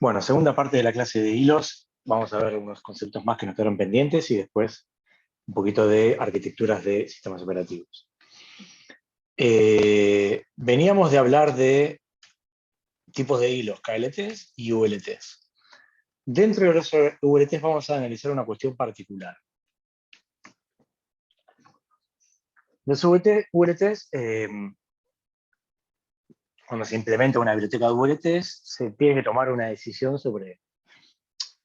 Bueno, segunda parte de la clase de hilos, vamos a ver unos conceptos más que nos quedaron pendientes y después un poquito de arquitecturas de sistemas operativos. Veníamos de hablar de tipos de hilos, KLTs y VLTs. Dentro de los VLTs vamos a analizar una cuestión particular. Los VLTs, cuando se implementa una biblioteca de VLTs, se tiene que tomar una decisión sobre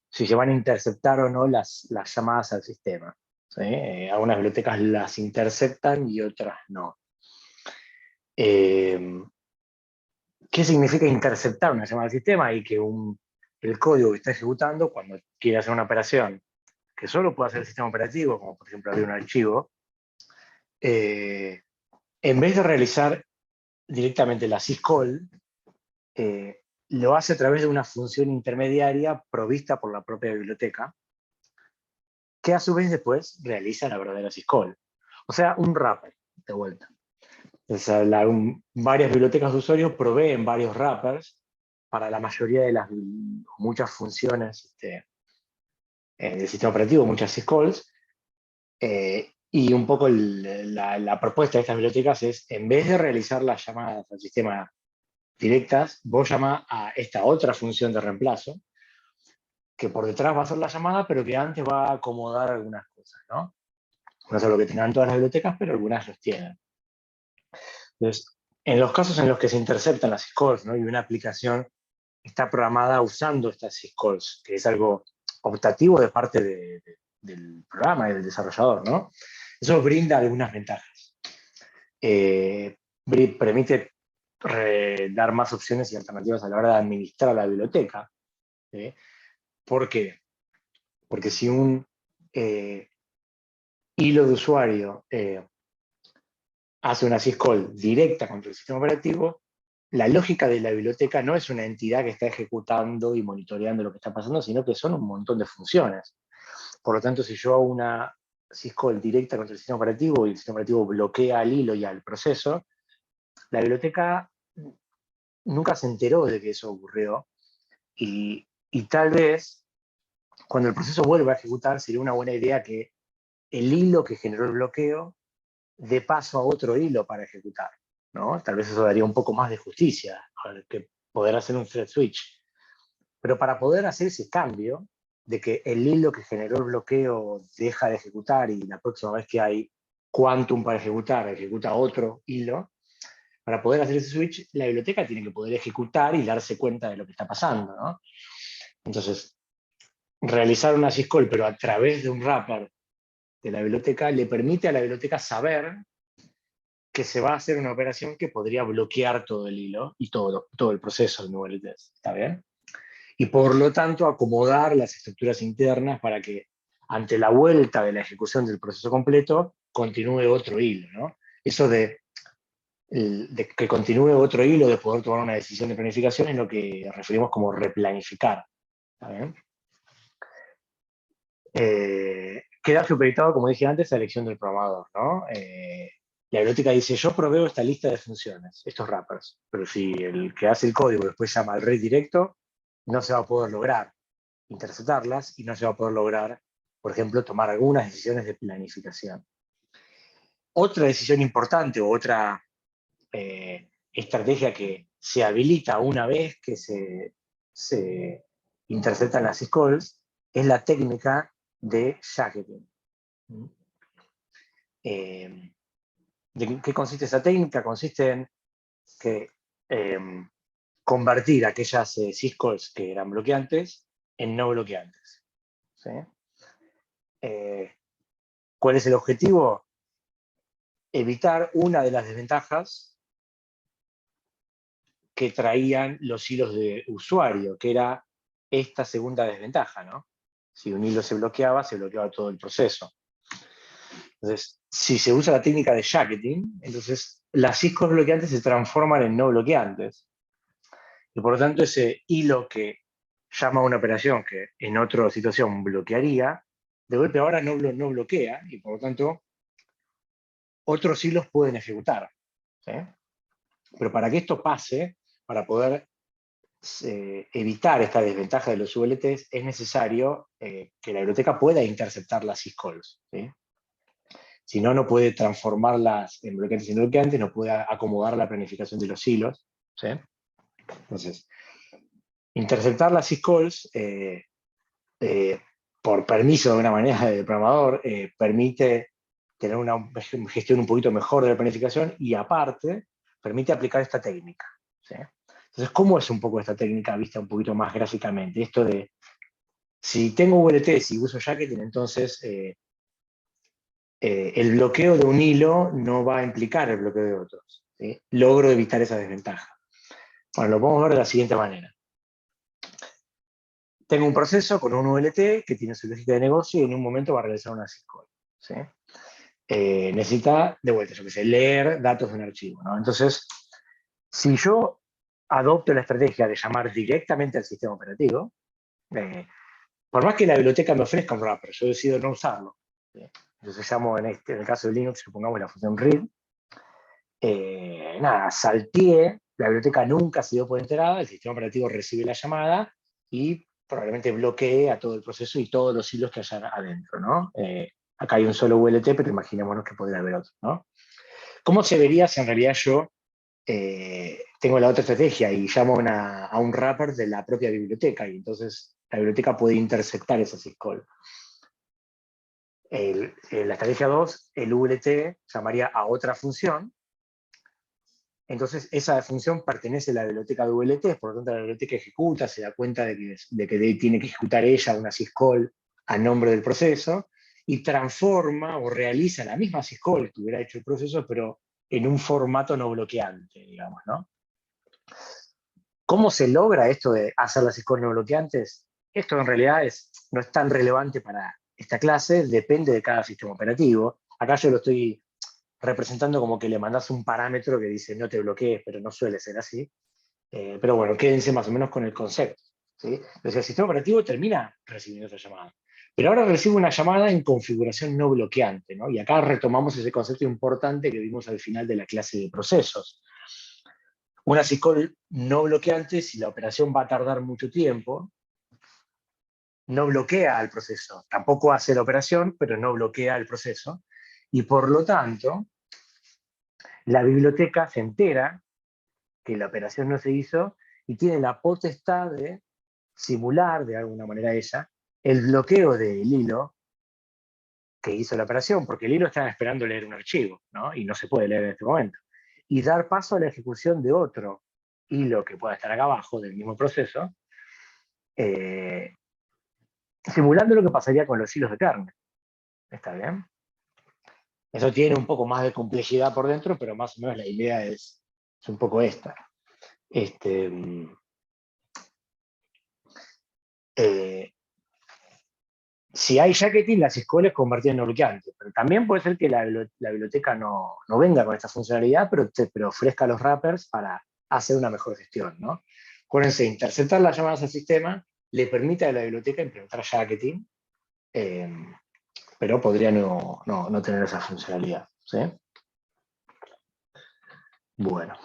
si se van a interceptar o no las llamadas al sistema. ¿Sí? Algunas bibliotecas las interceptan y otras no. ¿Qué significa interceptar una llamada al sistema? Y que el código que está ejecutando, cuando quiere hacer una operación que solo puede hacer el sistema operativo, como por ejemplo abrir un archivo, en vez de realizar directamente la syscall, lo hace a través de una función intermediaria provista por la propia biblioteca, que a su vez después realiza la verdadera syscall. O sea, un wrapper, de vuelta. O sea, varias bibliotecas de usuario proveen varios wrappers para la mayoría de las muchas funciones del sistema operativo, muchas syscalls, y un poco la propuesta de estas bibliotecas es, en vez de realizar las llamadas al sistema directas, vos llamás a esta otra función de reemplazo, que por detrás va a hacer la llamada, pero que antes va a acomodar algunas cosas, ¿no? No es algo que tengan todas las bibliotecas, pero algunas los tienen. Entonces, en los casos en los que se interceptan las syscalls, ¿no? Y una aplicación está programada usando estas syscalls, que es algo optativo de parte del programa y del desarrollador, ¿no? Eso brinda algunas ventajas. Permite dar más opciones y alternativas a la hora de administrar la biblioteca. ¿Sí? ¿Por qué? Porque si un hilo de usuario hace una syscall directa contra el sistema operativo, la lógica de la biblioteca no es una entidad que está ejecutando y monitoreando lo que está pasando, sino que son un montón de funciones. Por lo tanto, si yo hago una syscall directa contra el sistema operativo y el sistema operativo bloquea al hilo y al proceso, la biblioteca nunca se enteró de que eso ocurrió y tal vez cuando el proceso vuelva a ejecutar sería una buena idea que el hilo que generó el bloqueo dé paso a otro hilo para ejecutar, ¿no? Tal vez eso daría un poco más de justicia, que poder hacer un thread switch. Pero para poder hacer ese cambio de que el hilo que generó el bloqueo deja de ejecutar y la próxima vez que hay quantum para ejecutar, ejecuta otro hilo, para poder hacer ese switch, la biblioteca tiene que poder ejecutar y darse cuenta de lo que está pasando, ¿no? Entonces, realizar una syscall, pero a través de un wrapper de la biblioteca, le permite a la biblioteca saber que se va a hacer una operación que podría bloquear todo el hilo y todo el proceso del nuevo test. ¿Está bien? Y por lo tanto acomodar las estructuras internas para que ante la vuelta de la ejecución del proceso completo continúe otro hilo, ¿no? Eso de que continúe otro hilo, de poder tomar una decisión de planificación, es lo que referimos como replanificar. ¿Está bien? Queda supeditado, como dije antes, a la elección del programador, ¿no? La biblioteca dice, yo proveo esta lista de funciones, estos wrappers, pero si el que hace el código después llama al RED directo, no se va a poder lograr interceptarlas y no se va a poder lograr, por ejemplo, tomar algunas decisiones de planificación. Otra decisión importante o otra estrategia que se habilita una vez que se interceptan las syscalls es la técnica de jacketing. ¿De qué consiste esa técnica? Consiste en que convertir aquellas syscalls que eran bloqueantes en no bloqueantes. ¿Sí? ¿Cuál es el objetivo? Evitar una de las desventajas que traían los hilos de usuario, que era esta segunda desventaja, ¿no? Si un hilo se bloqueaba todo el proceso. Entonces, si se usa la técnica de jacketing, entonces las syscalls bloqueantes se transforman en no bloqueantes. Y por lo tanto, ese hilo que llama a una operación que en otra situación bloquearía, de golpe ahora no bloquea, y por lo tanto, otros hilos pueden ejecutar. ¿Sí? Pero para que esto pase, para poder evitar esta desventaja de los ULTs, es necesario que la biblioteca pueda interceptar las syscalls, ¿sí? Si no, no puede transformarlas en bloqueantes y no bloqueantes, no puede acomodar la planificación de los hilos, ¿sí? Entonces, interceptar las syscalls por permiso de una manera del programador permite tener una gestión un poquito mejor de la planificación y aparte permite aplicar esta técnica, ¿sí? Entonces, ¿cómo es un poco esta técnica vista un poquito más gráficamente? Esto de, si tengo VLTs y uso jacketing, entonces el bloqueo de un hilo no va a implicar el bloqueo de otros, ¿sí? Logro evitar esa desventaja. Bueno, lo podemos ver de la siguiente manera. Tengo un proceso con un ULT que tiene su lógica de negocio y en un momento va a realizar una syscall, ¿sí? Necesita, de vuelta, yo que sé, leer datos de un archivo, ¿no? Entonces, si yo adopto la estrategia de llamar directamente al sistema operativo, por más que la biblioteca me ofrezca un wrapper, yo decido no usarlo, ¿sí? Entonces llamo, en el caso de Linux, supongamos la función read, nada, salteé, la biblioteca nunca se dio por enterada, el sistema operativo recibe la llamada y probablemente bloquee a todo el proceso y todos los hilos que haya adentro, ¿no? Acá hay un solo ULT, pero imaginémonos que podría haber otro, ¿no? ¿Cómo se vería si en realidad yo tengo la otra estrategia y llamo a un wrapper de la propia biblioteca y entonces la biblioteca puede interceptar esa syscall? La estrategia 2, el ULT llamaría a otra función. Entonces, esa función pertenece a la biblioteca de ULT, por lo tanto, la biblioteca ejecuta, se da cuenta de que tiene que ejecutar ella una syscall a nombre del proceso y transforma o realiza la misma syscall que hubiera hecho el proceso, pero en un formato no bloqueante, digamos, ¿no? ¿Cómo se logra esto de hacer las syscall no bloqueantes? Esto en realidad no es tan relevante para esta clase, depende de cada sistema operativo. Acá yo lo estoy representando como que le mandas un parámetro que dice no te bloquees, pero no suele ser así. Pero bueno, quédense más o menos con el concepto, ¿sí? Entonces el sistema operativo termina recibiendo esa llamada. Pero ahora recibe una llamada en configuración no bloqueante, ¿no? Y acá retomamos ese concepto importante que vimos al final de la clase de procesos. Una syscall no bloqueante, si la operación va a tardar mucho tiempo, no bloquea al proceso. Tampoco hace la operación, pero no bloquea el proceso. Y por lo tanto, la biblioteca se entera que la operación no se hizo y tiene la potestad de simular de alguna manera ella el bloqueo del hilo que hizo la operación, porque el hilo estaba esperando leer un archivo, ¿no? Y no se puede leer en este momento. Y dar paso a la ejecución de otro hilo que pueda estar acá abajo del mismo proceso, eh, simulando lo que pasaría con los hilos de kernel. ¿Está bien? Eso tiene un poco más de complejidad por dentro, pero más o menos la idea es un poco esta. Si hay jacketing, las syscall es convertida en no bloqueante, pero también puede ser que la biblioteca no venga con esta funcionalidad, pero ofrezca los wrappers para hacer una mejor gestión, ¿no? Acuérdense, interceptar las llamadas al sistema le permite a la biblioteca implementar jacketing, pero podría no tener esa funcionalidad, ¿sí? Bueno.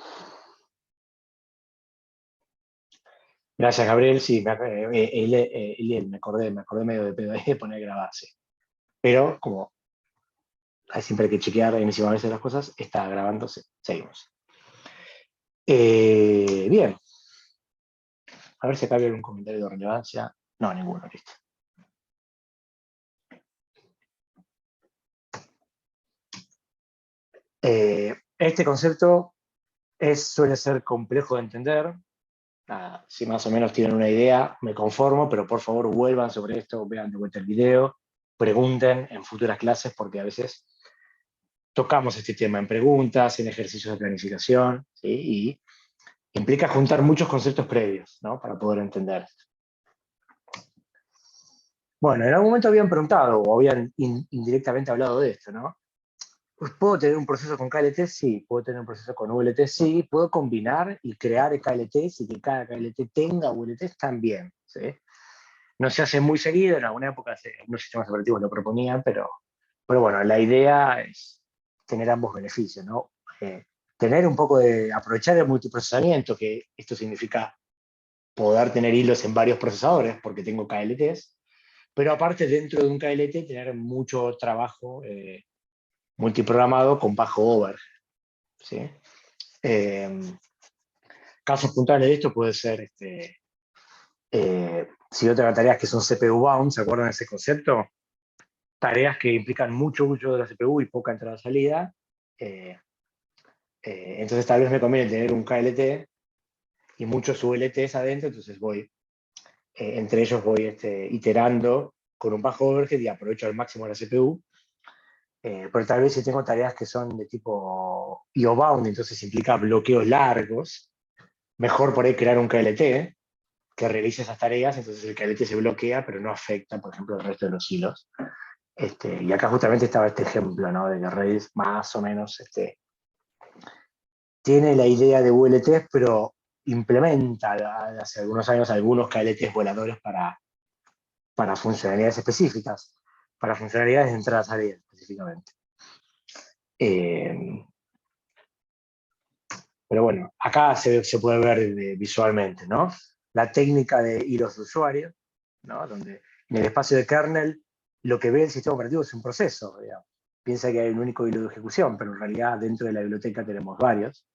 Gracias, Gabriel. Sí, me acordé medio de pedo de poner a grabarse. Pero como siempre hay que chequear encima a veces las cosas, está grabándose. Seguimos. Bien. A ver si acá hay algún comentario de relevancia. No, ninguno, listo. Este concepto suele ser complejo de entender. Si más o menos tienen una idea, me conformo, pero por favor vuelvan sobre esto, vean de vuelta el video, pregunten en futuras clases, porque a veces tocamos este tema en preguntas, en ejercicios de planificación, ¿sí? Y implica juntar muchos conceptos previos, ¿no? Para poder entender. Bueno, en algún momento habían preguntado o habían indirectamente hablado de esto, ¿no? Pues puedo tener un proceso con KLT, sí. Puedo tener un proceso con ULT, sí. Puedo combinar y crear KLTs y que cada KLT tenga ULTs también, ¿sí? No se hace muy seguido, en alguna época los sistemas operativos lo proponían, pero bueno, la idea es tener ambos beneficios, ¿no? Tener un poco de, aprovechar el multiprocesamiento, que esto significa poder tener hilos en varios procesadores, porque tengo KLTs, pero aparte dentro de un KLT tener mucho trabajo multiprogramado con bajo overhead, ¿sí? Casos puntuales de esto puede ser, si yo tengo tareas que son CPU bound, ¿se acuerdan de ese concepto? Tareas que implican mucho uso de la CPU y poca entrada-salida. Entonces tal vez me conviene tener un KLT y muchos ULTs adentro, entonces entre ellos voy iterando con un bajo overhead y aprovecho al máximo la CPU. Pero tal vez si tengo tareas que son de tipo IO bound, entonces implica bloqueos largos, mejor por ahí crear un KLT que realice esas tareas, entonces el KLT se bloquea, pero no afecta, por ejemplo, el resto de los hilos. Y acá justamente estaba este ejemplo, ¿no? De que Redis más o menos tiene la idea de VLTs, pero implementa hace algunos años algunos KLTs voladores para funcionalidades específicas, para funcionalidades de entrada-salida específicamente. Pero bueno, acá se puede ver visualmente, ¿no? La técnica de hilos de usuario, ¿no? Donde en el espacio de kernel lo que ve el sistema operativo es un proceso, digamos. Piensa que hay un único hilo de ejecución, pero en realidad dentro de la biblioteca tenemos varios.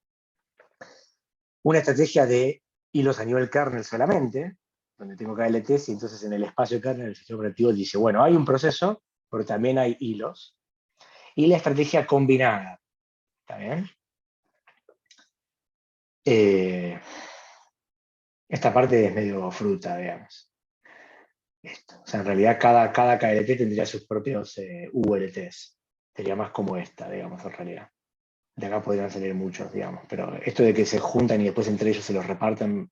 Una estrategia de hilos a nivel kernel solamente, donde tengo KLTs, y entonces en el espacio kernel el sistema operativo dice, bueno, hay un proceso, pero también hay hilos. Y la estrategia combinada, ¿está bien? Esta parte es medio fruta, digamos. O sea, en realidad cada KLT tendría sus propios ULTs. Sería más como esta, digamos, en realidad. De acá podrían salir muchos, digamos. Pero esto de que se juntan y después entre ellos se los reparten,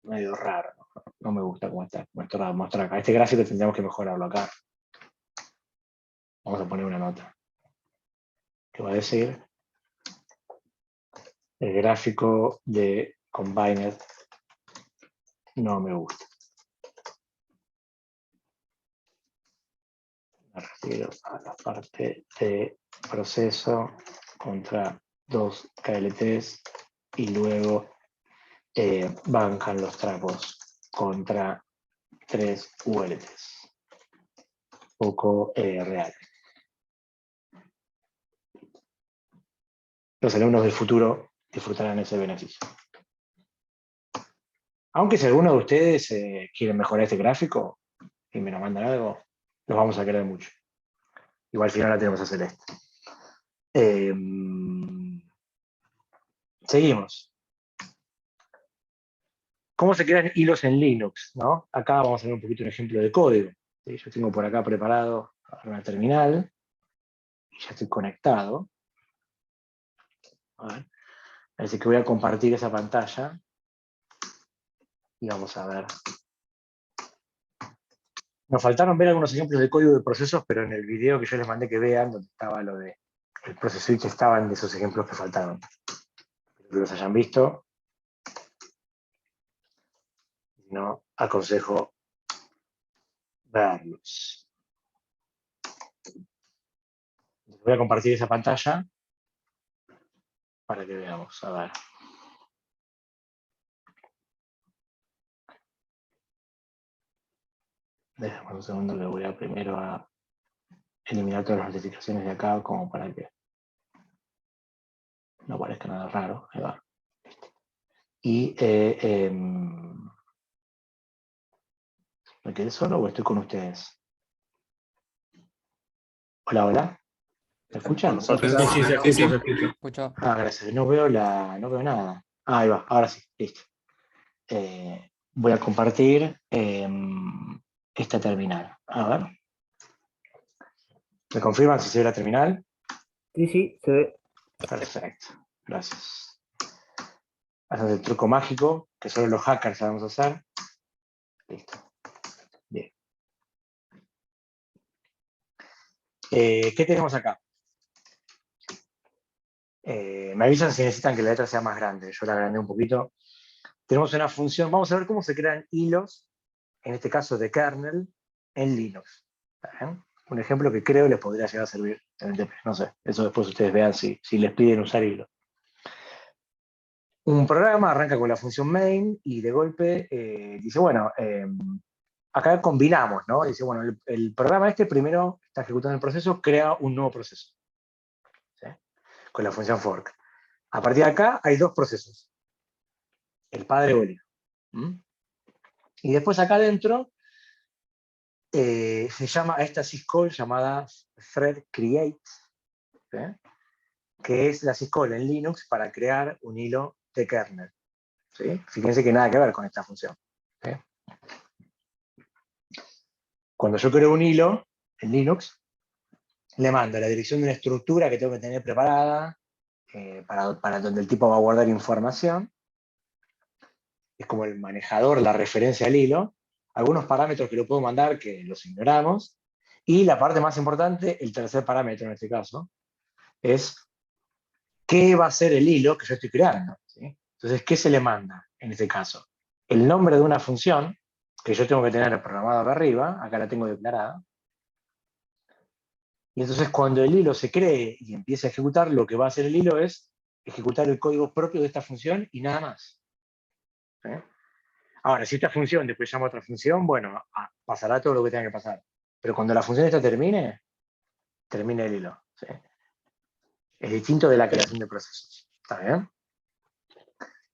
medio raro. No me gusta cómo está mostrar acá. Este gráfico tendríamos que mejorarlo acá. Vamos a poner una nota. ¿Qué va a decir? El gráfico de Combined no me gusta. Me refiero a la parte de proceso contra 2 KLTs y luego bancan los trapos contra 3 ULTs. Poco real. Los alumnos del futuro disfrutarán ese beneficio. Aunque si alguno de ustedes quieren mejorar este gráfico y me lo mandan algo, los vamos a querer mucho. Igual al final la tenemos a Celeste. Seguimos. ¿Cómo se crean hilos en Linux? ¿No? Acá vamos a ver un poquito un ejemplo de código. ¿Sí? Yo tengo por acá preparado una terminal y ya estoy conectado. A ver. Así que voy a compartir esa pantalla y vamos a ver. Nos faltaron ver algunos ejemplos de código de procesos, pero en el video que yo les mandé que vean, donde estaba lo de el proceso y que estaban de esos ejemplos que faltaron. Espero que los hayan visto. No aconsejo verlos. Voy a compartir esa pantalla para que veamos. A ver. Déjame un segundo que voy a primero a eliminar todas las notificaciones de acá como para que no parezca nada raro. Ahí va. Y ¿me quedé solo o estoy con ustedes? Hola, hola. ¿Me escuchan? Sí, sí, se escucha, se escucha. Escucha. Ah, gracias. No veo nada. Ah, ahí va, ahora sí, listo. Voy a compartir esta terminal. A ver. ¿Me confirman si se ve la terminal? Sí, sí, se ve. Perfecto. Gracias. Hacemos el truco mágico que solo los hackers sabemos hacer. Listo. Bien. ¿Qué tenemos acá? Me avisan si necesitan que la letra sea más grande. Yo la agrandé un poquito. Tenemos una función. Vamos a ver cómo se crean hilos, en este caso de kernel, en Linux. ¿Está bien? Un ejemplo que creo les podría llegar a servir en el TP. No sé, eso después ustedes vean si les piden usar hilo. Un programa arranca con la función main y de golpe dice, bueno, acá combinamos, ¿no? Dice, bueno, el programa este primero está ejecutando el proceso, crea un nuevo proceso, ¿sí? Con la función fork. A partir de acá hay dos procesos, el padre o el hijo. ¿Mm? Y después acá adentro se llama a esta syscall llamada thread create, ¿sí? Que es la syscall en Linux para crear un hilo de kernel. ¿Sí? Fíjense que nada que ver con esta función. ¿Sí? Cuando yo creo un hilo en Linux, le mando la dirección de una estructura que tengo que tener preparada para donde el tipo va a guardar información. Es como el manejador, la referencia al hilo. Algunos parámetros que lo puedo mandar que los ignoramos. Y la parte más importante, el tercer parámetro en este caso, es qué va a ser el hilo que yo estoy creando. ¿Sí? Entonces, ¿qué se le manda en este caso? El nombre de una función que yo tengo que tener programada acá arriba, acá la tengo declarada. Y entonces cuando el hilo se cree y empiece a ejecutar, lo que va a hacer el hilo es ejecutar el código propio de esta función y nada más. ¿Sí? Ahora, si esta función después llama a otra función, bueno, pasará todo lo que tenga que pasar. Pero cuando la función esta termine, termina el hilo. ¿Sí? Es distinto de la creación de procesos. ¿Está bien?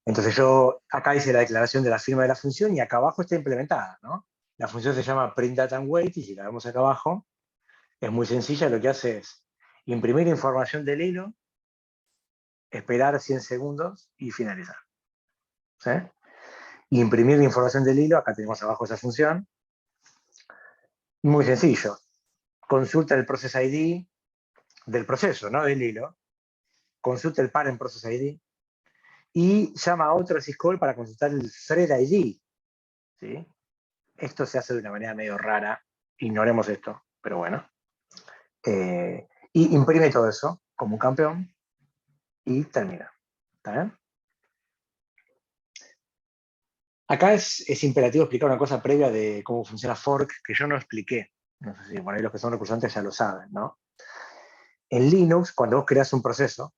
Entonces yo, acá hice la declaración de la firma de la función y acá abajo está implementada, ¿no? La función se llama print.data_and_wait y si la vemos acá abajo, es muy sencilla, lo que hace es imprimir información del hilo, esperar 100 segundos y finalizar. ¿Sí? Y imprimir la información del hilo, acá tenemos abajo esa función. Muy sencillo. Consulta el process ID del proceso, ¿no? Del hilo. Consulta el parent process ID y llama a otro syscall para consultar el thread ID. ¿Sí? Esto se hace de una manera medio rara. Ignoremos esto, pero bueno. Y imprime todo eso como un campeón y termina. ¿Está bien? Acá es imperativo explicar una cosa previa de cómo funciona fork, que yo no expliqué. No sé si por ahí los que son recursantes ya lo saben, ¿no? En Linux, cuando vos creas un proceso,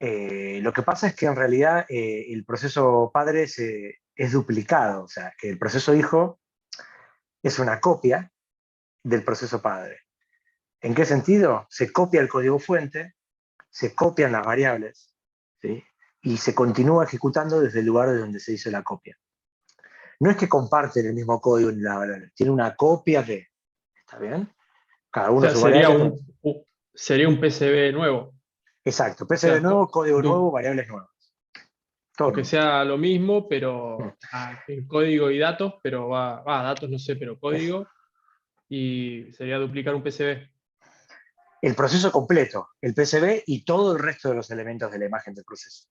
lo que pasa es que en realidad el proceso padre es duplicado, o sea, que el proceso hijo es una copia del proceso padre. ¿En qué sentido? Se copia el código fuente, se copian las variables, ¿sí? Y se continúa ejecutando desde el lugar de donde se hizo la copia. No es que comparten el mismo código ni la variable, tiene una copia de, ¿está bien? Cada O uno sea, su variable. sería un PCB nuevo. Exacto, O PCB sea, nuevo, código nuevo, variables nuevas. Todo lo aunque mismo. sea lo mismo, pero en código y datos, pero datos no sé, pero código, y sería duplicar un PCB. El proceso completo, el PCB y todo el resto de los elementos de la imagen del proceso.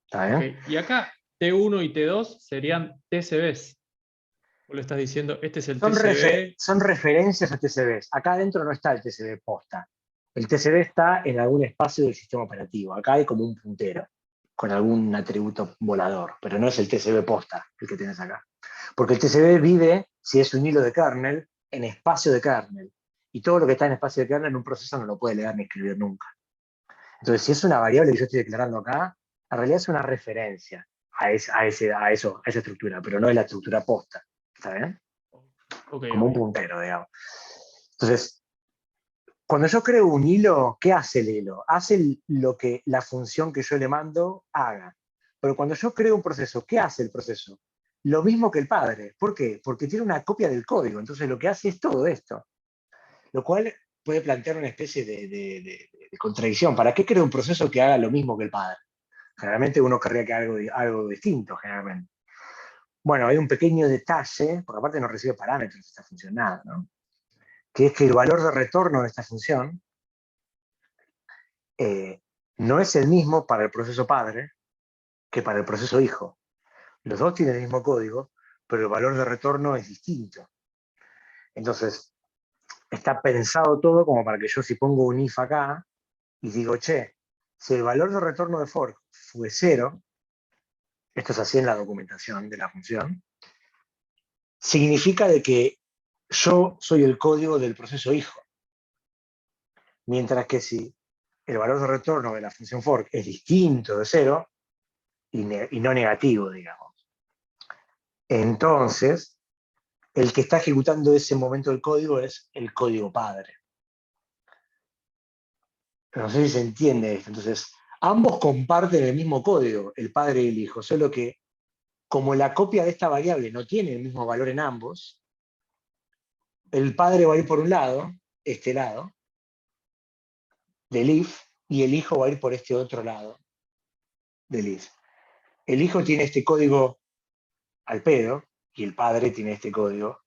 ¿Está Ok, bien? y acá T1 y T2 serían TCBs. Vos le estás diciendo, este es el TCB. Son referencias a TCBs. Acá adentro no está el TCB posta. El TCB está en algún espacio del sistema operativo. Acá hay como un puntero con algún atributo volador, pero no es el TCB posta el que tienes acá. Porque el TCB vive, si es un hilo de kernel, en espacio de kernel. Y todo lo que está en espacio de kernel en un proceso no lo puede leer ni escribir nunca. Entonces, si es una variable que yo estoy declarando acá, en realidad es una referencia a esa estructura, pero no es la estructura posta. ¿Está bien? Ok, Como un ok. puntero, digamos. Entonces, cuando yo creo un hilo, ¿qué hace el hilo? Hace lo que la función que yo le mando haga. Pero cuando yo creo un proceso, ¿qué hace el proceso? Lo mismo que el padre. ¿Por qué? Porque tiene una copia del código. Entonces lo que hace es todo esto. Lo cual puede plantear una especie de contradicción. ¿Para qué creo un proceso que haga lo mismo que el padre? Generalmente uno querría que haga algo distinto, generalmente. Bueno, hay un pequeño detalle, porque aparte no recibe parámetros esta función, nada, ¿no? Que es que el valor de retorno de esta función no es el mismo para el proceso padre que para el proceso hijo. Los dos tienen el mismo código, pero el valor de retorno es distinto. Entonces, está pensado todo como para que yo si pongo un if acá y digo, che, si el valor de retorno de fork fue 0, esto es así en la documentación de la función, significa de que yo soy el código del proceso hijo. Mientras que si el valor de retorno de la función fork es distinto de 0 y no negativo, digamos. Entonces, el que está ejecutando ese momento del código es el código padre. No sé si se entiende esto. Entonces, ambos comparten el mismo código, el padre y el hijo, solo que como la copia de esta variable no tiene el mismo valor en ambos, el padre va a ir por un lado, este lado, del if, y el hijo va a ir por este otro lado del if. El hijo tiene este código al pedo y el padre tiene este código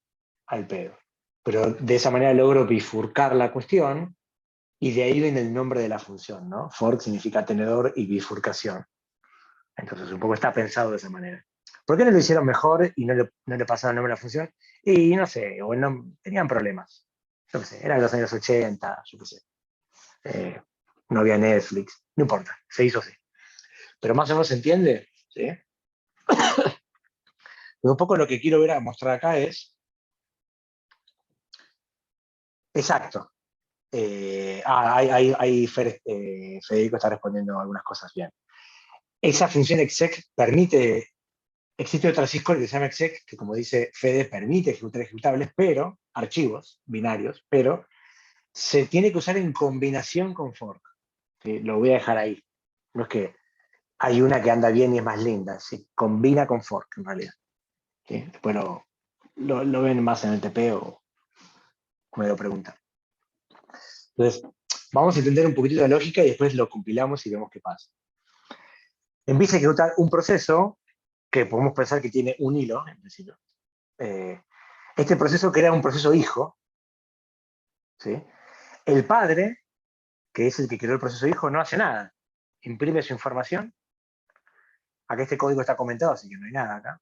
al pedo. Pero de esa manera logro bifurcar la cuestión y de ahí viene el nombre de la función, ¿no? Fork significa tenedor y bifurcación. Entonces un poco está pensado de esa manera. ¿Por qué no lo hicieron mejor y no le pasaron el nombre a la función? Y no sé, o no, tenían problemas. Yo qué sé, eran los años 80, yo qué sé. No había Netflix, no importa, se hizo así. Pero más o menos se entiende, ¿sí? Pero un poco lo que quiero ver a mostrar acá es, exacto. Ahí Federico está respondiendo algunas cosas bien. Esa función exec permite, existe otra syscall que se llama exec, que como dice Fede, permite ejecutar ejecutables, pero, archivos binarios, pero se tiene que usar en combinación con fork. ¿Sí? Lo voy a dejar ahí. No es que hay una que anda bien y es más linda, ¿sí? Combina con fork en realidad. ¿Sí? Después lo ven más en el TP o me lo preguntan. Entonces, vamos a entender un poquitito la lógica y después lo compilamos y vemos qué pasa. Empieza a ejecutar un proceso que podemos pensar que tiene un hilo, en principio. Este proceso crea un proceso hijo, ¿sí? El padre, que es el que creó el proceso hijo, no hace nada. Imprime su información. Acá este código está comentado, así que no hay nada acá.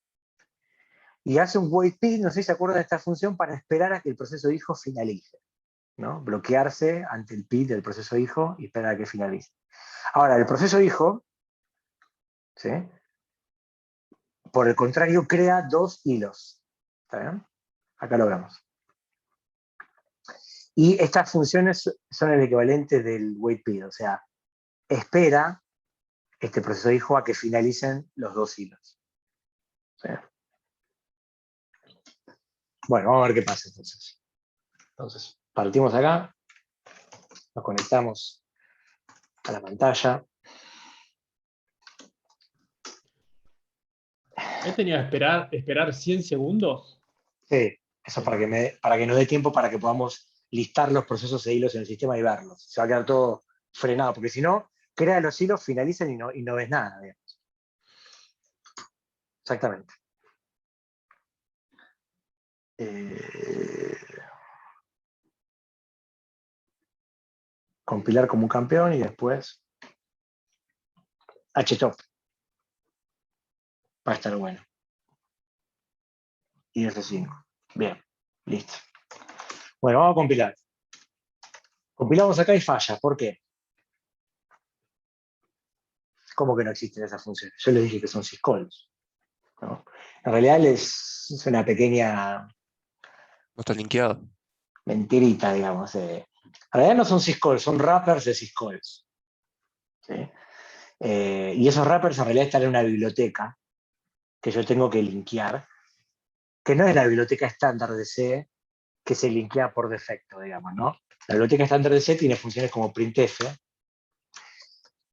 Y hace un waitPid, no sé si se acuerdan de esta función, para esperar a que el proceso hijo finalice, ¿no? Bloquearse ante el PID del proceso hijo y esperar a que finalice. Ahora, el proceso hijo, ¿sí? Por el contrario, crea dos hilos. ¿Está bien? Acá lo vemos. Y estas funciones son el equivalente del waitPid, o sea, espera este proceso hijo a que finalicen los dos hilos. ¿Sí? Bueno, vamos a ver qué pasa entonces. Entonces, partimos acá, nos conectamos a la pantalla. ¿He tenido que esperar 100 segundos? Sí, eso para que nos dé tiempo para que podamos listar los procesos e hilos en el sistema y verlos. Se va a quedar todo frenado, porque si no, crea los hilos, finalizan y no ves nada, digamos. Exactamente. Compilar como un campeón y después htop. Va a estar bueno. Y F5. Bien, listo. Bueno, vamos a compilar. Compilamos acá y falla. ¿Por qué? ¿Cómo que no existen esas funciones? Yo les dije que son syscalls, ¿no? En realidad es una pequeña No está linkeado. mentirita, digamos. En realidad no son syscalls, son wrappers de syscalls. ¿Sí? Y esos wrappers en realidad están en una biblioteca que yo tengo que linkear, que no es la biblioteca estándar de C, que se linkea por defecto, digamos, ¿no? La biblioteca estándar de C tiene funciones como printf,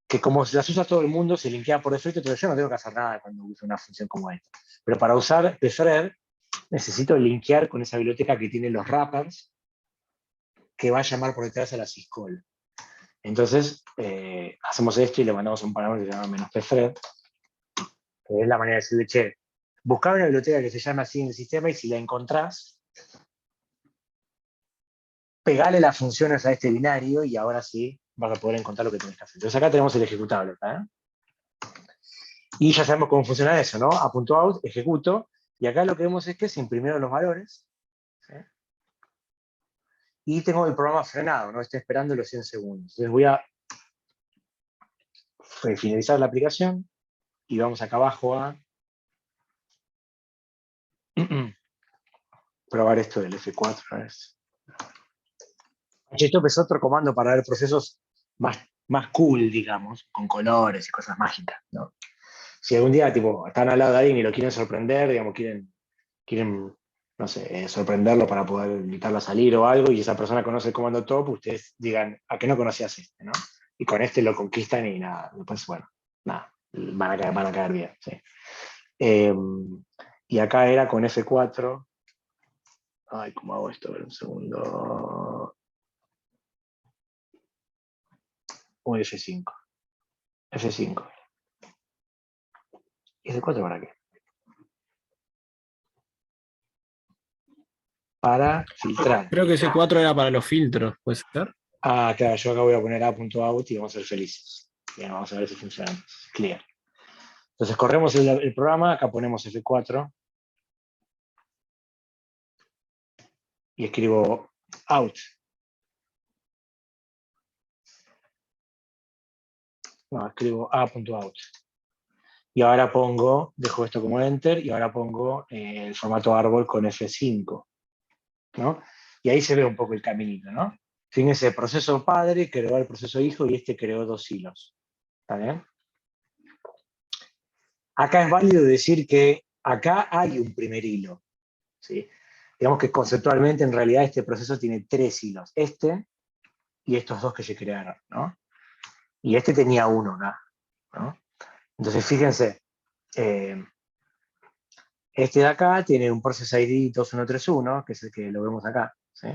que como las usa todo el mundo, se linkea por defecto, pero yo no tengo que hacer nada cuando uso una función como esta. Pero para usar pthread, necesito linkear con esa biblioteca que tiene los wrappers, que va a llamar por detrás a la syscall. Entonces, hacemos esto y le mandamos un parámetro que se llama -pthread, que es la manera de decirle, che, buscar una biblioteca que se llame así en el sistema y si la encontrás, pegale las funciones a este binario y ahora sí vas a poder encontrar lo que tenés que hacer. Entonces acá tenemos el ejecutable, ¿eh? Y ya sabemos cómo funciona eso, ¿no? A.out, ejecuto, y acá lo que vemos es que se imprimieron los valores, ¿sí? Y tengo el programa frenado, ¿no? Está esperando los 100 segundos. Entonces voy a finalizar la aplicación y vamos acá abajo a probar esto del F4. HTOP es otro comando para ver procesos más más cool, digamos, con colores y cosas mágicas, ¿no? Si algún día, tipo, están al lado de alguien y lo quieren sorprender, digamos, quieren no sé, sorprenderlo para poder invitarlo a salir o algo, y esa persona conoce el comando top, ustedes digan, ¿a qué no conocías este, no? Y con este lo conquistan y nada, después, bueno, nada, van a caer bien, sí. Eh, y acá era con F4. Ay, ¿cómo hago esto? A ver, un segundo. O F5. F5. ¿Y F4 para qué? Para filtrar. Creo que ese 4 era para los filtros, ¿puede ser? Ah, claro, yo acá voy a poner a.out y vamos a ser felices. Bien, vamos a ver si funciona. Clear. Entonces corremos el programa, acá ponemos F4 y escribo out. No, escribo a.out. Y ahora dejo esto como enter y ahora pongo el formato árbol con F5, ¿no? Y ahí se ve un poco el caminito, ¿no? Fíjense, proceso padre creó el proceso hijo y este creó dos hilos. ¿Está bien? Acá es válido decir que acá hay un primer hilo, ¿sí? Digamos que conceptualmente en realidad este proceso tiene tres hilos, este y estos dos que se crearon, ¿no? Y este tenía uno acá, ¿no? Entonces fíjense, este de acá tiene un Process ID 2131, que es el que lo vemos acá, ¿sí?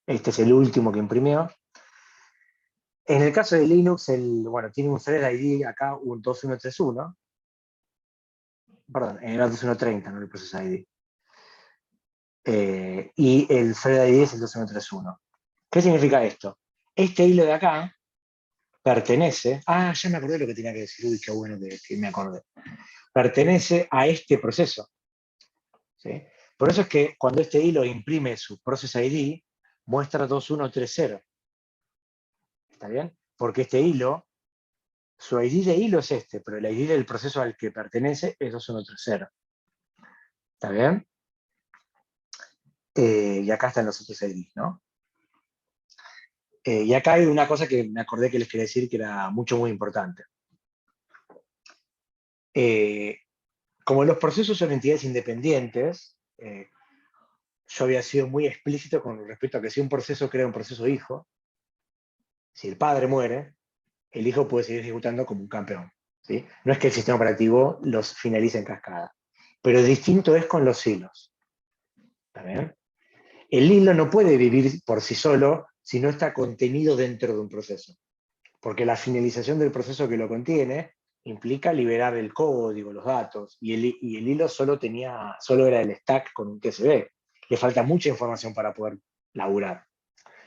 Este es el último que imprimió. En el caso de Linux, bueno, tiene un thread ID acá, un 2131, perdón, era 2130, no el Process ID. Y el thread ID es el 2131. ¿Qué significa esto? Este hilo de acá pertenece, ya me acordé de lo que tenía que decir, uy, qué bueno que me acordé. Pertenece a este proceso, ¿sí? Por eso es que cuando este hilo imprime su Process ID, muestra 2130. ¿Está bien? Porque este hilo, su ID de hilo es este, pero el ID del proceso al que pertenece es 2130. ¿Está bien? Y acá están los otros IDs, ¿no? Y acá hay una cosa que me acordé que les quería decir que era muy importante. Como los procesos son entidades independientes, yo había sido muy explícito con respecto a que si un proceso crea un proceso hijo, si el padre muere, el hijo puede seguir ejecutando como un campeón, ¿sí? No es que el sistema operativo los finalice en cascada, pero distinto es con los hilos. ¿Está bien? El hilo no puede vivir por sí solo si no está contenido dentro de un proceso, porque la finalización del proceso que lo contiene implica liberar el código, los datos, y el hilo solo era el stack con un TCP. Le falta mucha información para poder laburar.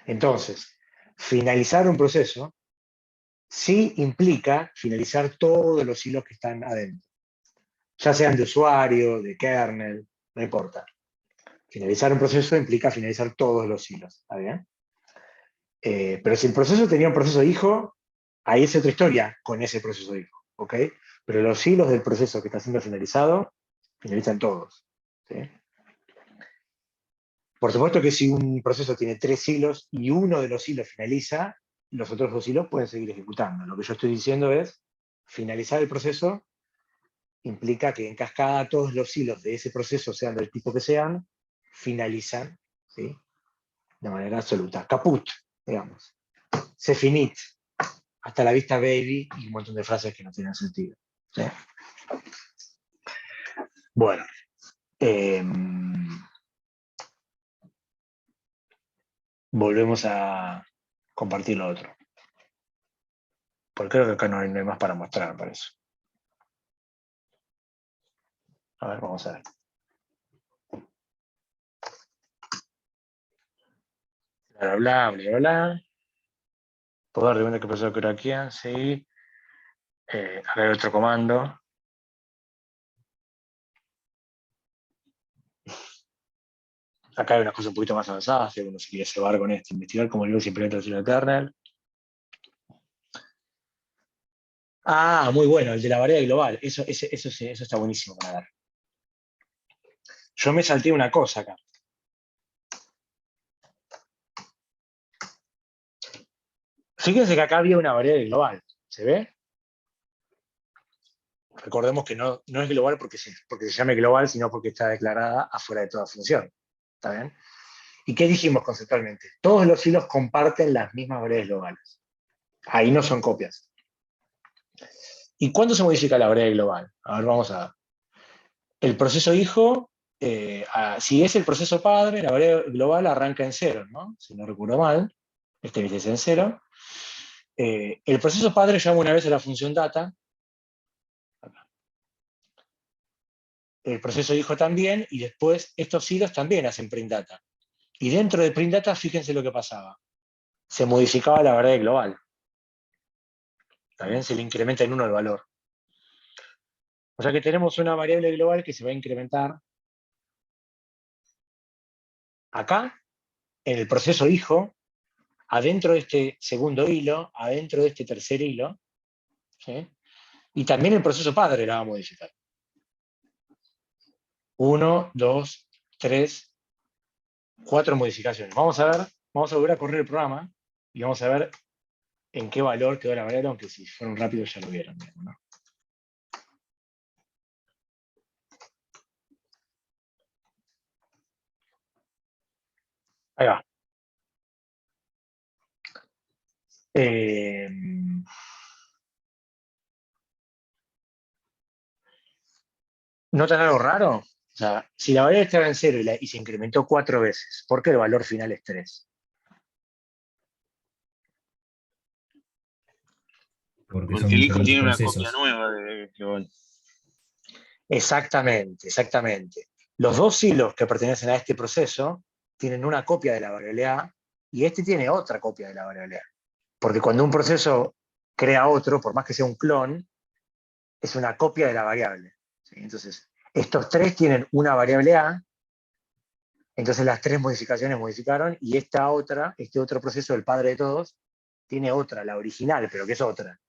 Entonces, finalizar un proceso sí implica finalizar todos los hilos que están adentro, ya sean de usuario, de kernel, no importa. Finalizar un proceso implica finalizar todos los hilos, ¿está bien? Pero si el proceso tenía un proceso hijo, ahí es otra historia con ese proceso hijo, ¿ok? Pero los hilos del proceso que está siendo finalizado, finalizan todos, ¿sí? Por supuesto que si un proceso tiene tres hilos y uno de los hilos finaliza, los otros dos hilos pueden seguir ejecutando. Lo que yo estoy diciendo es, finalizar el proceso implica que en cascada todos los hilos de ese proceso, sean del tipo que sean, finalizan, ¿sí? De manera absoluta. Caput, digamos. Se finit. Hasta la vista, baby, y un montón de frases que no tienen sentido, ¿sí? Bueno. Volvemos a compartir lo otro. Porque creo que acá no hay más para mostrar para eso. A ver, vamos a ver. Bla, bla, bla, bla. Poder de que pasó craquea, sí. Acá hay otro comando. Acá hay unas cosas un poquito más avanzadas, si uno se quiere cebar con esto, investigar cómo Linux implementa el kernel. Muy bueno, el de la variedad global. Eso está buenísimo para ver. Yo me salté una cosa acá. Fíjense que acá había una variable global, ¿se ve? Recordemos que no es global porque se llame global, sino porque está declarada afuera de toda función. ¿Está bien? ¿Y qué dijimos conceptualmente? Todos los hilos comparten las mismas variables globales. Ahí no son copias. ¿Y cuándo se modifica la variable global? A ver, vamos a ver. El proceso hijo, si es el proceso padre, la variable global arranca en 0, ¿no? Si no recuerdo mal, este es en 0. El proceso padre llama una vez a la función data, el proceso hijo también, y después estos hilos también hacen print data. Y dentro de print data, fíjense lo que pasaba. Se modificaba la variable global. También se le incrementa en 1 el valor. O sea que tenemos una variable global que se va a incrementar acá, en el proceso hijo, adentro de este segundo hilo, adentro de este tercer hilo, ¿sí? Y también el proceso padre la va a modificar. 1, 2, 3, 4 modificaciones. Vamos a volver a correr el programa y vamos a ver en qué valor quedó la variable, aunque si fueron rápidos ya lo vieron, ¿no? Ahí va. ¿Notan algo raro? O sea, si la variable estaba en 0 y se incrementó 4 veces, ¿por qué el valor final es 3? Porque Porque son el hijo diferentes tiene una procesos. copia nueva de global. Exactamente, exactamente. Los dos hilos que pertenecen a este proceso tienen una copia de la variable A y este tiene otra copia de la variable A. Porque cuando un proceso crea otro, por más que sea un clon, es una copia de la variable. ¿Sí? Entonces, estos tres tienen una variable A, entonces las tres modificaciones modificaron, y esta otra, este otro proceso, el padre de todos, tiene otra, la original, pero que es otra.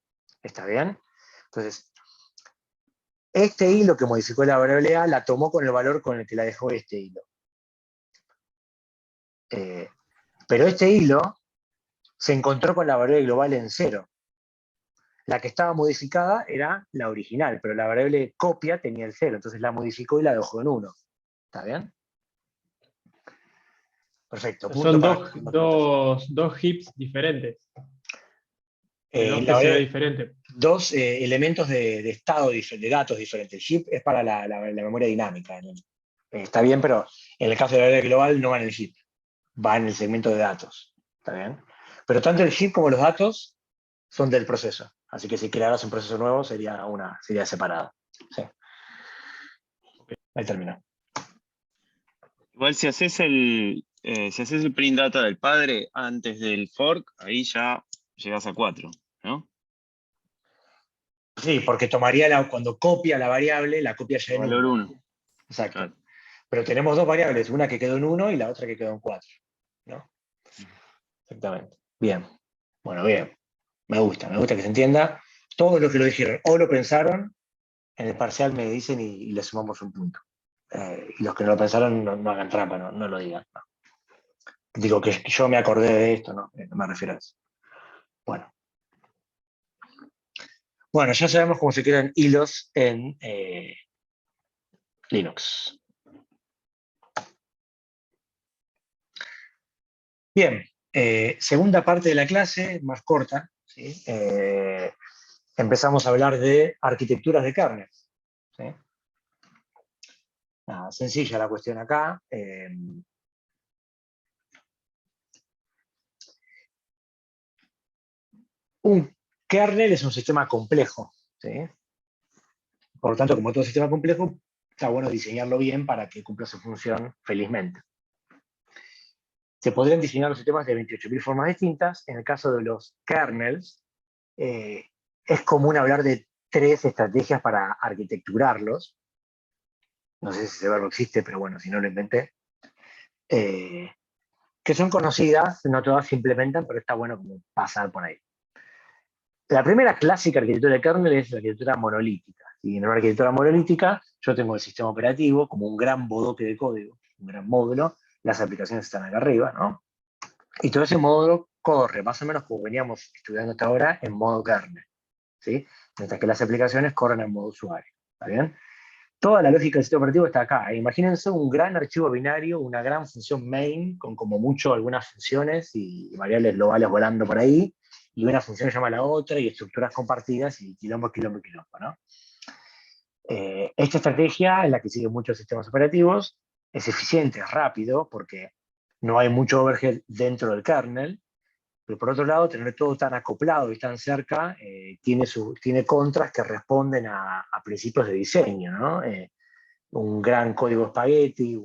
¿Está bien? Entonces, este hilo que modificó la variable A la tomó con el valor con el que la dejó este hilo. Pero este hilo se encontró con la variable global en 0. La que estaba modificada era la original, pero la variable copia tenía el 0, entonces la modificó y la dejó en 1. ¿Está bien? Perfecto. Punto Son para dos heaps diferentes. De dos la TCD variable, diferentes. dos elementos de estado, de datos diferentes. El heap es para la memoria dinámica. Está bien, pero en el caso de la variable global no va en el heap, va en el segmento de datos. ¿Está bien? Pero tanto el heap como los datos son del proceso. Así que si crearas un proceso nuevo sería separado. Sí. Ahí terminó. Igual si haces el print data del padre antes del fork, ahí ya llegas a 4, ¿no? Sí, porque tomaría cuando copia la variable, la copia ya El en valor 1. 1. Exacto. Claro. Pero tenemos dos variables, una que quedó en 1 y la otra que quedó en 4. ¿No? Exactamente. Bien. Bueno, bien. Me gusta que se entienda. Todo lo que lo dijeron o lo pensaron, en el parcial me dicen y le sumamos un punto. Y los que no lo pensaron no hagan trampa, no lo digan. No. Digo que yo me acordé de esto, no me refiero a eso. Bueno. Bueno, ya sabemos cómo se crean hilos en Linux. Bien, segunda parte de la clase, más corta, ¿sí? Empezamos a hablar de arquitecturas de kernel. ¿Sí? Nada, sencilla la cuestión acá. Un kernel es un sistema complejo. ¿Sí? Por lo tanto, como todo sistema complejo, está bueno diseñarlo bien para que cumpla su función felizmente. Se podrían diseñar los sistemas de 28.000 formas distintas. En el caso de los kernels, es común hablar de 3 estrategias para arquitecturarlos. No sé si ese verbo existe, pero bueno, si no lo inventé. Que son conocidas, no todas se implementan, pero está bueno como pasar por ahí. La primera clásica arquitectura de kernel es la arquitectura monolítica. Y en una arquitectura monolítica, yo tengo el sistema operativo como un gran bodoque de código, un gran módulo, las aplicaciones están acá arriba, ¿no? Y todo ese módulo corre más o menos como veníamos estudiando hasta ahora en modo kernel, ¿sí? Mientras que las aplicaciones corren en modo usuario, ¿está bien? Toda la lógica del sistema operativo está acá. Imagínense un gran archivo binario, una gran función main, con como mucho algunas funciones y variables globales volando por ahí, y una función llama a la otra, y estructuras compartidas, y quilombo, ¿no? Esta estrategia es la que siguen muchos sistemas operativos, es eficiente, es rápido, porque no hay mucho overhead dentro del kernel, pero por otro lado, tener todo tan acoplado y tan cerca tiene contras que responden a principios de diseño, ¿no? Un gran código espagueti,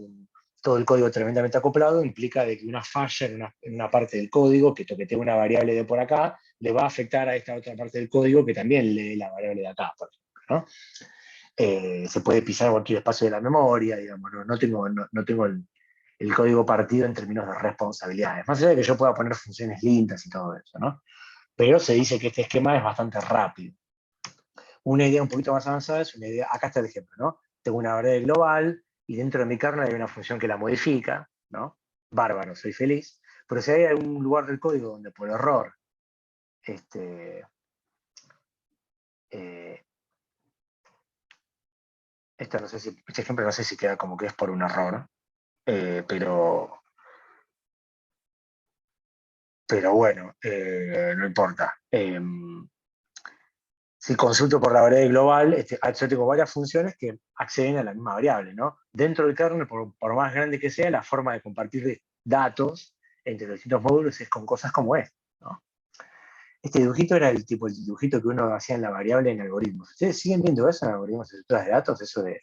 todo el código tremendamente acoplado, implica de que una falla en una parte del código, que toquetee una variable de por acá, le va a afectar a esta otra parte del código que también lee la variable de acá, por ejemplo, ¿no? Se puede pisar cualquier espacio de la memoria, digamos, no tengo el código partido en términos de responsabilidades. Más allá de que yo pueda poner funciones lindas y todo eso, ¿no? Pero se dice que este esquema es bastante rápido. Una idea un poquito más avanzada es una idea, acá está el ejemplo, ¿no? Tengo una variable global y dentro de mi kernel hay una función que la modifica, ¿no? Bárbaro, soy feliz. Pero si hay algún lugar del código donde por error no sé si, este ejemplo no sé si queda como que es por un error, pero bueno, no importa. Si consulto por la variable global, yo tengo varias funciones que acceden a la misma variable, ¿no? Dentro del kernel, por más grande que sea, la forma de compartir datos entre los distintos módulos es con cosas como esta, ¿no? Este dibujito era el dibujito que uno hacía en la variable en algoritmos. ¿Ustedes siguen viendo eso en algoritmos de estructuras de datos? Eso de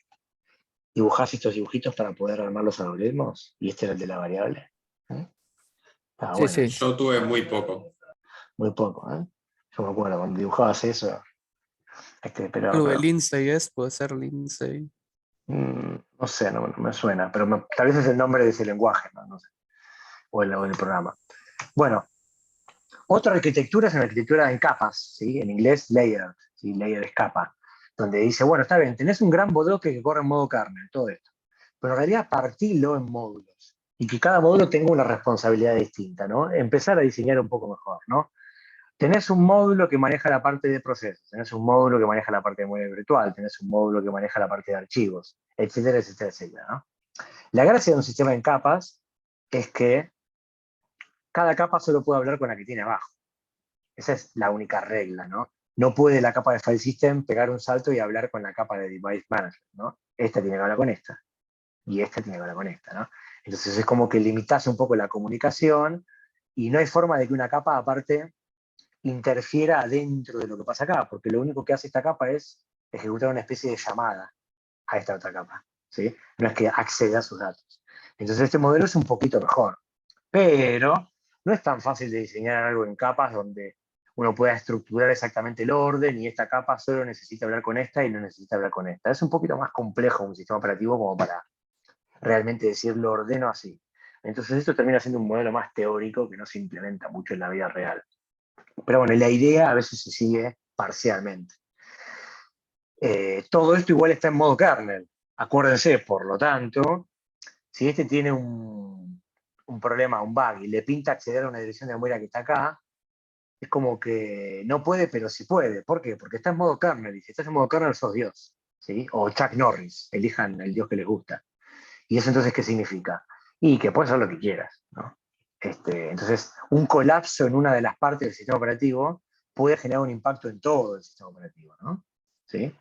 dibujar estos dibujitos para poder armar los algoritmos, y este era el de la variable. Sí, Bueno, sí. Yo tuve muy poco. muy poco, ¿eh? Yo me acuerdo cuando dibujabas eso, pero Algo de Lindsay puede ser Lindsay. no sé, no me suena, pero tal vez es el nombre de ese lenguaje, no sé, o el programa. Bueno, otra arquitectura es una arquitectura en capas, ¿sí? En inglés, layer, ¿sí? Layer es capa, donde dice, bueno, está bien, tenés un gran bloque que corre en modo kernel, todo esto, pero en realidad partilo en módulos, y que cada módulo tenga una responsabilidad distinta, ¿no? Empezar a diseñar un poco mejor, ¿no? Tenés un módulo que maneja la parte de procesos, tenés un módulo que maneja la parte de memoria virtual, tenés un módulo que maneja la parte de archivos, etcétera, etcétera, etcétera, ¿no? La gracia de un sistema en capas es que cada capa solo puede hablar con la que tiene abajo. Esa es la única regla, ¿no? No puede la capa de file system pegar un salto y hablar con la capa de device management, ¿no? Esta tiene que hablar con esta, y esta tiene que hablar con esta, ¿no? Entonces es como que limitás un poco la comunicación, y no hay forma de que una capa aparte interfiera dentro de lo que pasa acá, porque lo único que hace esta capa es ejecutar una especie de llamada a esta otra capa, ¿sí? No es que acceda a sus datos. Entonces este modelo es un poquito mejor, pero no es tan fácil de diseñar algo en capas donde uno pueda estructurar exactamente el orden, y esta capa solo necesita hablar con esta y no necesita hablar con esta. Es un poquito más complejo un sistema operativo como para realmente decir lo ordeno así. Entonces esto termina siendo un modelo más teórico que no se implementa mucho en la vida real. Pero bueno, la idea a veces se sigue parcialmente. Todo esto igual está en modo kernel. Acuérdense, por lo tanto, si este tiene un problema, un bug, y le pinta acceder a una dirección de memoria que está acá, es como que no puede, pero sí puede. ¿Por qué? Porque está en modo kernel, y si estás en modo kernel sos Dios, ¿sí? O Chuck Norris, elijan el Dios que les gusta. ¿Y eso entonces qué significa? Y que puedes hacer lo que quieras, ¿no? Entonces, un colapso en una de las partes del sistema operativo puede generar un impacto en todo el sistema operativo, ¿no? ¿Sí?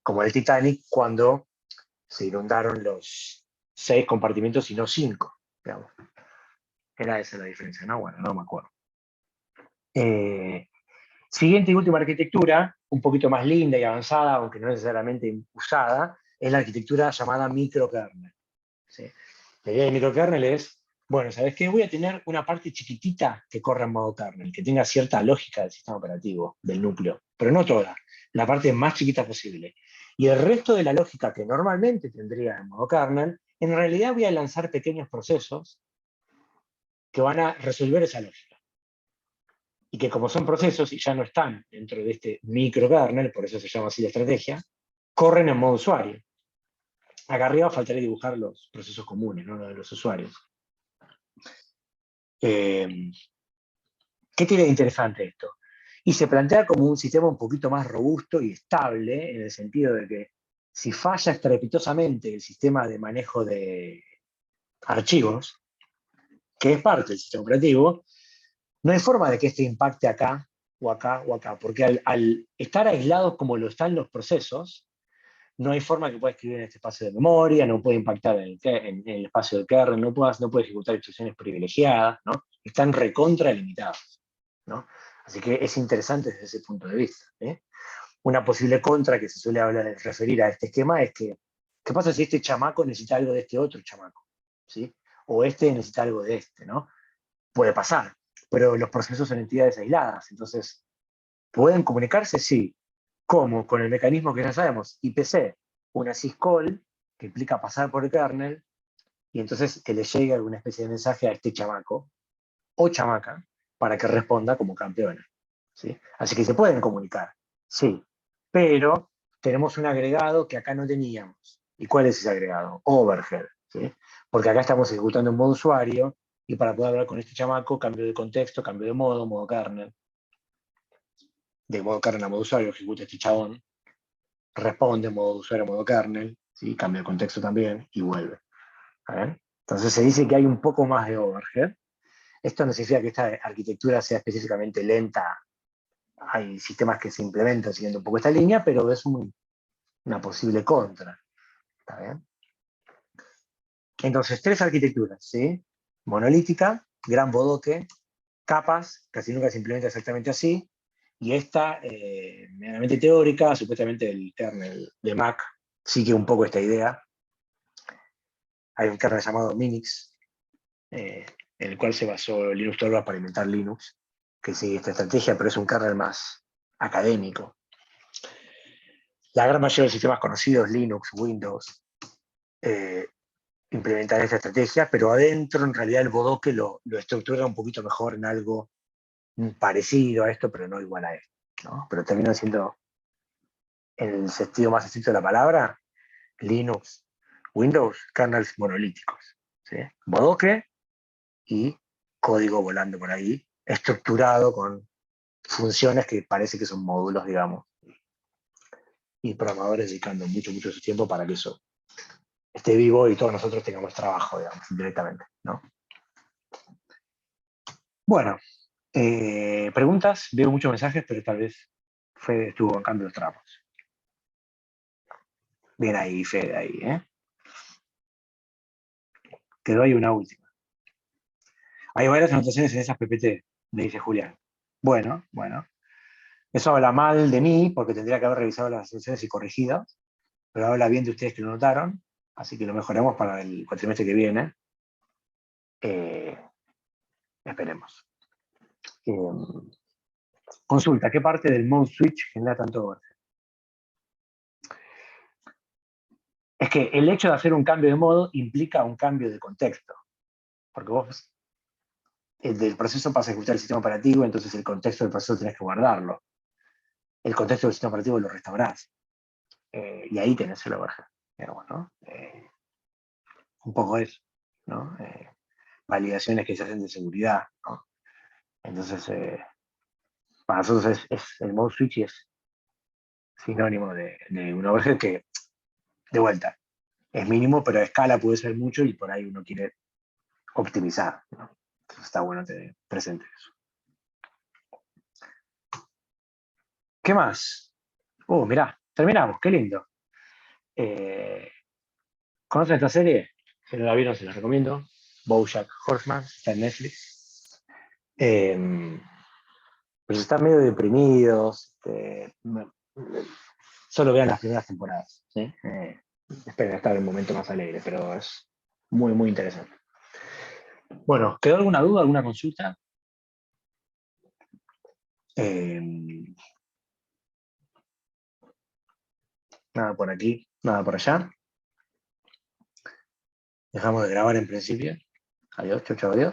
Como el Titanic, cuando se inundaron los 6 compartimentos y no 5, digamos. Era esa la diferencia, ¿no? Bueno, no me acuerdo. Siguiente y última arquitectura, un poquito más linda y avanzada, aunque no necesariamente usada, es la arquitectura llamada microkernel, ¿sí? La idea de microkernel es, bueno, ¿sabes qué? Voy a tener una parte chiquitita que corra en modo kernel, que tenga cierta lógica del sistema operativo, del núcleo, pero no toda, la parte más chiquita posible. Y el resto de la lógica que normalmente tendría en modo kernel, en realidad voy a lanzar pequeños procesos que van a resolver esa lógica. Y que como son procesos y ya no están dentro de este microkernel, por eso se llama así la estrategia, corren en modo usuario. Acá arriba faltaría dibujar los procesos comunes, ¿no? Los de los usuarios. ¿Qué tiene de interesante esto? Y se plantea como un sistema un poquito más robusto y estable, en el sentido de que si falla estrepitosamente el sistema de manejo de archivos, que es parte del sistema operativo, no hay forma de que este impacte acá o acá o acá, porque al estar aislados como lo están los procesos, no hay forma que pueda escribir en este espacio de memoria, no puede impactar en el espacio de kernel, no puede ejecutar instrucciones privilegiadas, ¿no? Están recontra limitados, ¿no? Así que es interesante desde ese punto de vista, ¿eh? Una posible contra que se suele referir a este esquema es que, ¿qué pasa si este chamaco necesita algo de este otro chamaco? ¿Sí? O este necesita algo de este, ¿no? Puede pasar, pero los procesos son entidades aisladas, entonces, ¿pueden comunicarse? Sí. ¿Cómo? Con el mecanismo que ya sabemos, IPC, una syscall, que implica pasar por el kernel, y entonces que le llegue alguna especie de mensaje a este chamaco o chamaca para que responda como campeona, ¿sí? Así que se pueden comunicar, sí, pero tenemos un agregado que acá no teníamos. ¿Y cuál es ese agregado? Overhead, ¿sí? Porque acá estamos ejecutando en modo usuario, y para poder hablar con este chamaco, cambio de contexto, cambio de modo kernel. De modo kernel a modo usuario, ejecuta este chabón, responde modo usuario, modo kernel, ¿sí? Cambia de contexto también y vuelve. Entonces se dice que hay un poco más de overhead. Esto no significa que esta arquitectura sea específicamente lenta. Hay sistemas que se implementan siguiendo un poco esta línea, pero es una posible contra. ¿Está bien? Entonces, 3 arquitecturas, ¿sí? Monolítica, gran bodoque, capas, casi nunca se implementa exactamente así, y esta, meramente teórica, supuestamente el kernel de Mac sigue un poco esta idea. Hay un kernel llamado Minix, en el cual se basó Linux Torvalds para inventar Linux, que sigue esta estrategia, pero es un kernel más académico. La gran mayoría de los sistemas conocidos, Linux, Windows, implementan esta estrategia, pero adentro en realidad el bodoque lo estructura un poquito mejor en algo parecido a esto, pero no igual a esto, ¿no? Pero termina siendo, en el sentido más estricto de la palabra, Linux, Windows, kernels monolíticos, ¿sí? Bodoque y código volando por ahí, estructurado con funciones que parece que son módulos, digamos, y programadores dedicando mucho de su tiempo para que eso esté vivo y todos nosotros tengamos trabajo, digamos, indirectamente, ¿no? Bueno, preguntas, veo muchos mensajes, pero tal vez Fede estuvo bancando los trapos. Bien ahí, Fede, ahí, ¿eh? Quedó ahí una última. Hay varias anotaciones en esas PPT, me dice Julián. Bueno. Eso habla mal de mí, porque tendría que haber revisado las anotaciones y corregido, pero habla bien de ustedes que lo notaron, así que lo mejoramos para el cuatrimestre que viene. Esperemos. Consulta, ¿qué parte del mode switch genera tanto overhead? Es que el hecho de hacer un cambio de modo implica un cambio de contexto, porque vos del proceso pasa a ejecutar el sistema operativo, entonces el contexto del proceso tenés que guardarlo. El contexto del sistema operativo lo restaurás. Y ahí tenés el overhead. Digamos, ¿no? Un poco eso, ¿no? Validaciones que se hacen de seguridad, ¿no? Entonces, para nosotros el mode switch es sinónimo de un overhead que, de vuelta, es mínimo, pero a escala puede ser mucho y por ahí uno quiere optimizar, ¿no? Entonces está bueno tener presente eso. ¿Qué más? Mirá, terminamos, qué lindo. ¿Conocen esta serie? Si no la vieron, se la recomiendo. BoJack Horseman, está en Netflix. Pero si están medio deprimidos, solo vean las primeras temporadas, ¿sí? Esperen estar en un momento más alegre, pero es muy interesante. Bueno, ¿quedó alguna duda, alguna consulta? Nada por aquí, nada por allá. Dejamos de grabar en principio. Adiós, chau, adiós.